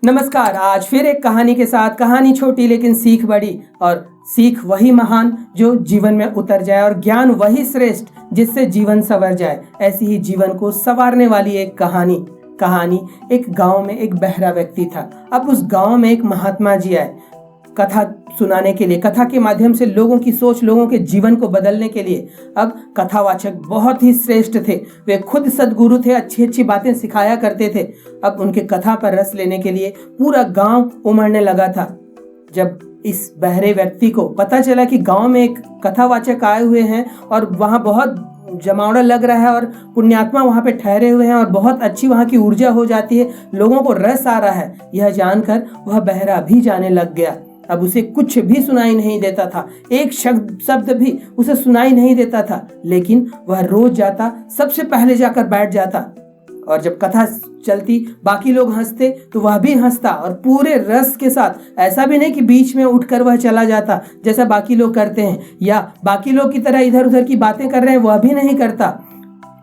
नमस्कार। आज फिर एक कहानी के साथ। कहानी छोटी लेकिन सीख बड़ी, और सीख वही महान जो जीवन में उतर जाए, और ज्ञान वही श्रेष्ठ जिससे जीवन संवर जाए। ऐसी ही जीवन को संवारने वाली एक कहानी एक गांव में एक बहरा व्यक्ति था। अब उस गांव में एक महात्मा जी आए कथा सुनाने के लिए, कथा के माध्यम से लोगों की सोच, लोगों के जीवन को बदलने के लिए। अब कथावाचक बहुत ही श्रेष्ठ थे, वे खुद सद्गुरु थे, अच्छी अच्छी बातें सिखाया करते थे। अब उनके कथा पर रस लेने के लिए पूरा गांव उमड़ने लगा था। जब इस बहरे व्यक्ति को पता चला कि गांव में एक कथावाचक आए हुए हैं और वहां बहुत जमावड़ा लग रहा है और पुण्यात्मा वहां पे ठहरे हुए हैं और बहुत अच्छी वहां की ऊर्जा हो जाती है, लोगों को रस आ रहा है, यह जानकर वह बहरा भी जाने लग गया। अब उसे कुछ भी सुनाई नहीं देता था, एक शब्द भी उसे सुनाई नहीं देता था, लेकिन वह रोज जाता, सबसे पहले जाकर बैठ जाता, और जब कथा चलती बाकी लोग हंसते तो वह भी हंसता, और पूरे रस के साथ। ऐसा भी नहीं कि बीच में उठकर वह चला जाता जैसा बाकी लोग करते हैं, या बाकी लोग की तरह इधर उधर की बातें कर रहे हैं, वह भी नहीं करता।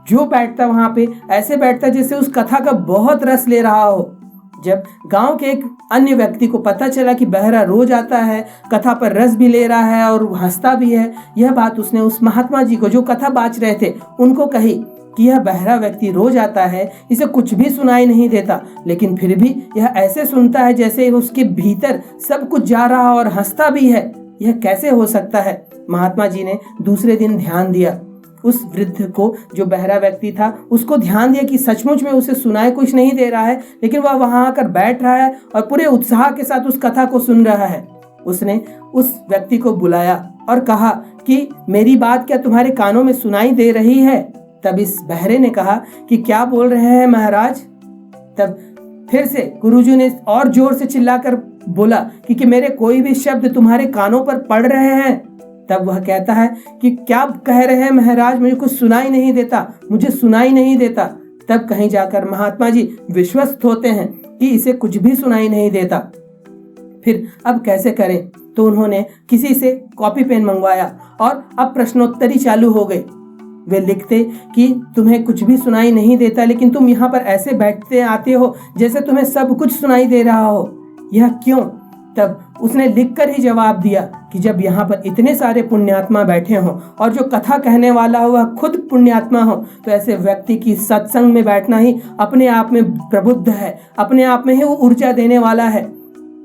जो बैठता वहां पे ऐसे बैठता जैसे उस कथा का बहुत रस ले रहा हो। जब गांव के एक अन्य व्यक्ति को पता चला कि बहरा रोज आता है, कथा पर रस भी ले रहा है और हंसता भी है, यह बात उसने उस महात्मा जी को, जो कथा बाच रहे थे, उनको कही कि यह बहरा व्यक्ति रोज आता है, इसे कुछ भी सुनाई नहीं देता, लेकिन फिर भी यह ऐसे सुनता है जैसे उसके भीतर सब कुछ जा रहा और हंसता भी है। यह कैसे हो सकता है? महात्मा जी ने दूसरे दिन ध्यान दिया उस वृद्ध को, जो बहरा व्यक्ति था, उसको ध्यान दिया कि सचमुच में उसे सुनाई कुछ नहीं दे रहा है, लेकिन वह वहां आकर बैठ रहा है और पूरे उत्साह के साथ उस कथा को सुन रहा है। उसने उस व्यक्ति को बुलाया और कहा कि मेरी बात क्या तुम्हारे कानों में सुनाई दे रही है? तब इस बहरे ने कहा कि क्या बोल रहे हैं महाराज? तब फिर से गुरुजी ने और जोर से चिल्लाकर बोला कि मेरे कोई भी शब्द तुम्हारे कानों पर पड़ रहे हैं? तब वह कहता है कि क्या कह रहे हैं महाराज, मुझे कुछ सुनाई नहीं देता, मुझे सुनाई नहीं देता। तब कहीं जाकर महात्मा जी विश्वस्त होते हैं कि इसे कुछ भी सुनाई नहीं देता। फिर अब कैसे करें? तो उन्होंने किसी से कॉपी पेन मंगवाया और अब प्रश्नोत्तरी चालू हो गई। वे लिखते कि तुम्हें कुछ भी सुनाई नहीं देता, लेकिन तुम यहाँ पर ऐसे बैठते आते हो जैसे तुम्हें सब कुछ सुनाई दे रहा हो, यह क्यों? तब उसने लिखकर ही जवाब दिया कि जब यहाँ पर इतने सारे पुण्यात्मा बैठे हों और जो कथा कहने वाला हो वह खुद पुण्यात्मा हो, तो ऐसे व्यक्ति की सत्संग में बैठना ही अपने आप में प्रबुद्ध है, अपने आप में ही वो ऊर्जा देने वाला है।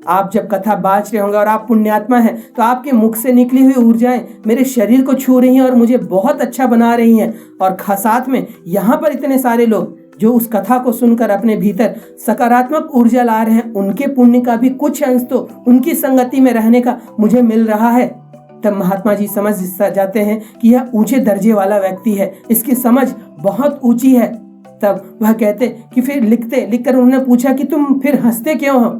आप जब कथा बाँच रहे होंगे और आप पुण्यात्मा हैं, तो आपके मुख से निकली हुई ऊर्जाएं मेरे शरीर को छू रही हैं और मुझे बहुत अच्छा बना रही हैं। और साथ में यहाँ पर इतने सारे लोग जो उस कथा को सुनकर अपने भीतर सकारात्मक ऊर्जा ला रहे हैं, उनके पुण्य का भी कुछ अंश तो उनकी संगति में रहने का मुझे मिल रहा है। तब महात्मा जी समझ जाते हैं कि यह ऊंचे दर्जे वाला व्यक्ति है, इसकी समझ बहुत ऊंची है। तब वह कहते कि फिर लिखकर उन्होंने पूछा कि तुम फिर हंसते क्यों हो?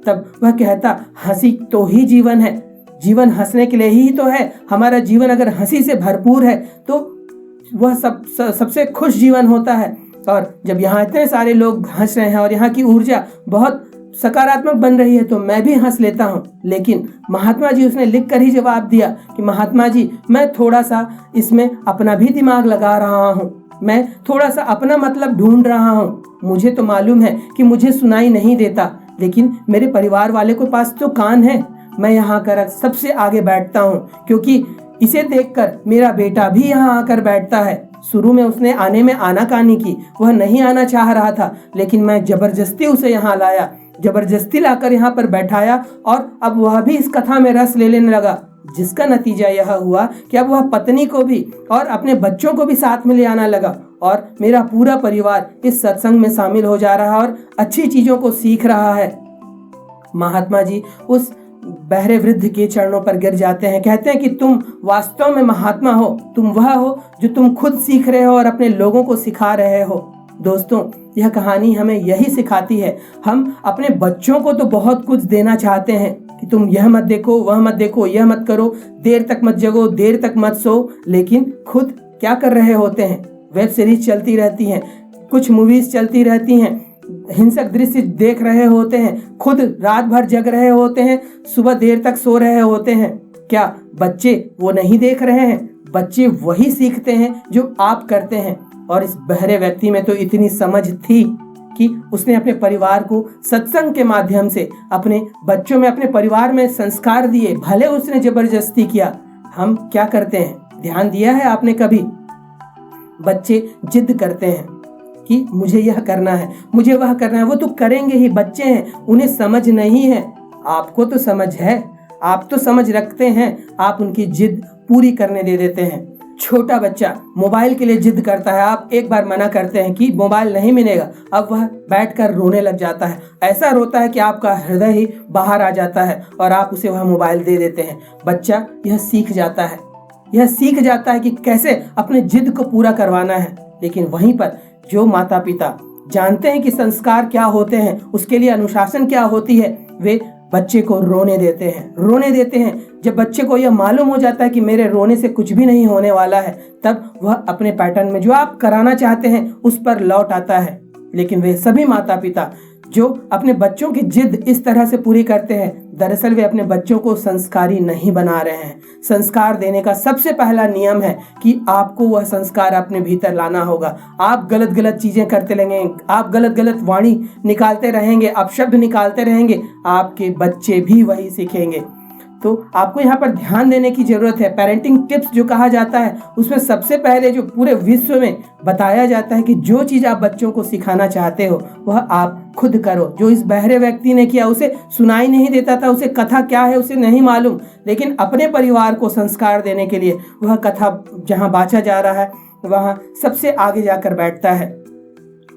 तब वह कहता, हंसी तो ही जीवन है, जीवन हंसने के लिए ही तो है। हमारा जीवन अगर हंसी से भरपूर है तो वह सबसे खुश जीवन होता है। और जब यहाँ इतने सारे लोग हंस रहे हैं और यहाँ की ऊर्जा बहुत सकारात्मक बन रही है, तो मैं भी हंस लेता हूँ। लेकिन महात्मा जी, उसने लिख कर ही जवाब दिया कि महात्मा जी, मैं थोड़ा सा इसमें अपना भी दिमाग लगा रहा हूँ, मैं थोड़ा सा अपना मतलब ढूंढ रहा हूँ। मुझे तो मालूम है कि मुझे सुनाई नहीं देता, लेकिन मेरे परिवार वाले के पास तो कान है। मैं यहाँ कर सबसे आगे बैठता हूँ क्योंकि इसे देखकर मेरा बेटा भी यहाँ आकर बैठता है। शुरू में उसने आने में आनाकानी की, वह नहीं आना चाह रहा था, लेकिन मैं जबरदस्ती उसे यहाँ लाया, जबरदस्ती लाकर यहाँ पर बैठाया, और अब वह भी इस कथा में रस ले लेने लगा, जिसका नतीजा यह हुआ कि अब वह पत्नी को भी और अपने बच्चों को भी साथ में ले आना लगा, और मेरा पूरा परिवार इस सत्संग में शामिल हो जा रहा और अच्छी चीजों को सीख रहा है। महात्मा जी उस बहरे वृद्ध के चरणों पर गिर जाते हैं, कहते हैं कि तुम वास्तव में महात्मा हो, तुम वह हो जो तुम खुद सीख रहे हो और अपने लोगों को सिखा रहे हो। दोस्तों, यह कहानी हमें यही सिखाती है। हम अपने बच्चों को तो बहुत कुछ देना चाहते हैं कि तुम यह मत देखो, वह मत देखो, यह मत करो, देर तक मत जगो, देर तक मत सो, लेकिन खुद क्या कर रहे होते हैं? वेब सीरीज चलती रहती हैं, कुछ मूवीज चलती रहती हैं, हिंसक दृश्य देख रहे होते हैं, खुद रात भर जग रहे होते हैं, सुबह देर तक सो रहे होते हैं। क्या बच्चे वो नहीं देख रहे हैं? बच्चे वही सीखते हैं जो आप करते हैं। और इस बहरे व्यक्ति में तो इतनी समझ थी कि उसने अपने परिवार को सत्संग के माध्यम से अपने बच्चों में, अपने परिवार में संस्कार दिए, भले उसने जबरदस्ती किया। हम क्या करते हैं, ध्यान दिया है आपने कभी? बच्चे जिद करते हैं कि मुझे यह करना है, मुझे वह करना है। वो तो करेंगे ही, बच्चे हैं, उन्हें समझ नहीं है। आपको तो समझ है, आप तो समझ रखते हैं, आप उनकी जिद पूरी करने दे देते हैं। छोटा बच्चा मोबाइल के लिए जिद करता है, आप एक बार मना करते हैं कि मोबाइल नहीं मिलेगा, अब वह बैठकर रोने लग जाता है। ऐसा रोता है कि आपका हृदय ही बाहर आ जाता है और आप उसे वह मोबाइल दे देते हैं। बच्चा यह सीख जाता है, यह सीख जाता है कि कैसे अपने जिद को पूरा करवाना है। लेकिन वहीं पर जो माता पिता जानते हैं कि संस्कार क्या होते हैं, उसके लिए अनुशासन क्या होती है, वे बच्चे को रोने देते हैं। जब बच्चे को यह मालूम हो जाता है कि मेरे रोने से कुछ भी नहीं होने वाला है, तब वह अपने पैटर्न में जो आप कराना चाहते हैं उस पर लौट आता है। लेकिन वे सभी माता पिता जो अपने बच्चों की जिद इस तरह से पूरी करते हैं, दरअसल वे अपने बच्चों को संस्कारी नहीं बना रहे हैं। संस्कार देने का सबसे पहला नियम है कि आपको वह संस्कार अपने भीतर लाना होगा। आप गलत गलत चीजें करते रहेंगे, आप गलत गलत वाणी निकालते रहेंगे, अपशब्द निकालते रहेंगे, आपके बच्चे भी वही सीखेंगे। तो आपको यहाँ पर ध्यान देने की जरूरत है। पेरेंटिंग टिप्स जो कहा जाता है, उसमें सबसे पहले जो पूरे विश्व में बताया जाता है कि जो चीज आप बच्चों को सिखाना चाहते हो वह आप खुद करो। जो इस बहरे व्यक्ति ने किया, उसे सुनाई नहीं देता था, उसे कथा क्या है उसे नहीं मालूम, लेकिन अपने परिवार को संस्कार देने के लिए वह कथा जहाँ बाँचा जा रहा है वहाँ सबसे आगे जाकर बैठता है।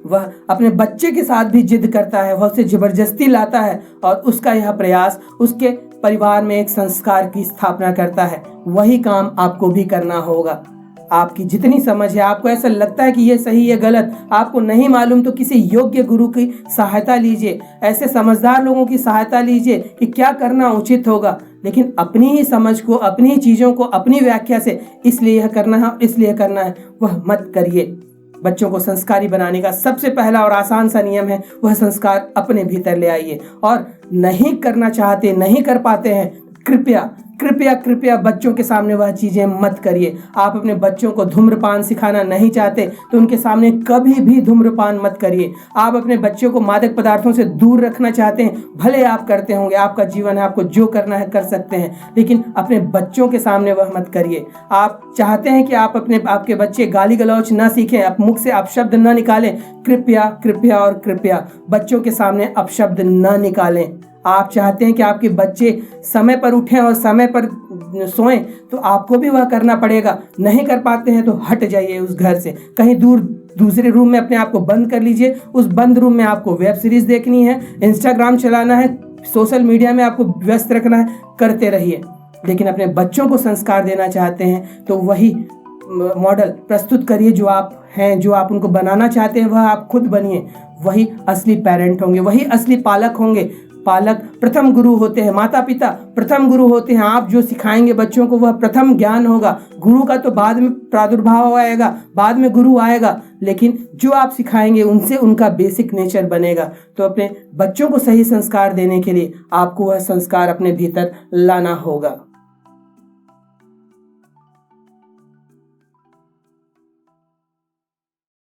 वह अपने बच्चे के साथ भी जिद करता है, वह उसे जबरदस्ती लाता है और उसका यह प्रयास उसके परिवार में एक संस्कार की स्थापना करता है। वही काम आपको भी करना होगा। आपकी जितनी समझ है, आपको ऐसा लगता है कि ये सही है गलत, आपको नहीं मालूम, तो किसी योग्य गुरु की सहायता लीजिए, ऐसे समझदार लोगों की सहायता लीजिए कि क्या करना उचित होगा। लेकिन अपनी ही समझ को, अपनी ही चीज़ों को अपनी व्याख्या से इसलिए यह करना है, इसलिए करना है, वह मत करिए। बच्चों को संस्कारी बनाने का सबसे पहला और आसान सा नियम है, वह संस्कार अपने भीतर ले आइए। और नहीं करना चाहते, नहीं कर पाते हैं, कृपया कृपया कृपया बच्चों के सामने वह चीज़ें मत करिए। आप अपने बच्चों को धूम्रपान सिखाना नहीं चाहते तो उनके सामने कभी भी धूम्रपान मत करिए। आप अपने बच्चों को मादक पदार्थों से दूर रखना चाहते हैं, भले आप करते होंगे, आपका जीवन है, आपको जो करना है कर सकते हैं, लेकिन अपने बच्चों के सामने वह मत करिए। आप चाहते हैं कि आपके बच्चे गाली गलौज ना सीखें, आप मुख से अपशब्द न निकालें, कृपया कृपया और कृपया बच्चों के सामने अपशब्द न निकालें। आप चाहते हैं कि आपके बच्चे समय पर उठें और समय पर सोएं, तो आपको भी वह करना पड़ेगा। नहीं कर पाते हैं तो हट जाइए उस घर से, कहीं दूर दूसरे रूम में अपने आप को बंद कर लीजिए। उस बंद रूम में आपको वेब सीरीज देखनी है, इंस्टाग्राम चलाना है, सोशल मीडिया में आपको व्यस्त रखना है, करते रहिए। लेकिन अपने बच्चों को संस्कार देना चाहते हैं तो वही मॉडल प्रस्तुत करिए जो आप हैं, जो आप उनको बनाना चाहते हैं वह आप खुद बनिए। वही असली पेरेंट होंगे, वही असली पालक होंगे। पालक प्रथम गुरु होते हैं, माता पिता प्रथम गुरु होते हैं। आप जो सिखाएंगे बच्चों को वह प्रथम ज्ञान होगा। गुरु का तो बाद में प्रादुर्भाव आएगा, बाद में गुरु आएगा, लेकिन जो आप सिखाएंगे उनसे उनका बेसिक नेचर बनेगा। तो अपने बच्चों को सही संस्कार देने के लिए आपको वह संस्कार अपने भीतर लाना होगा।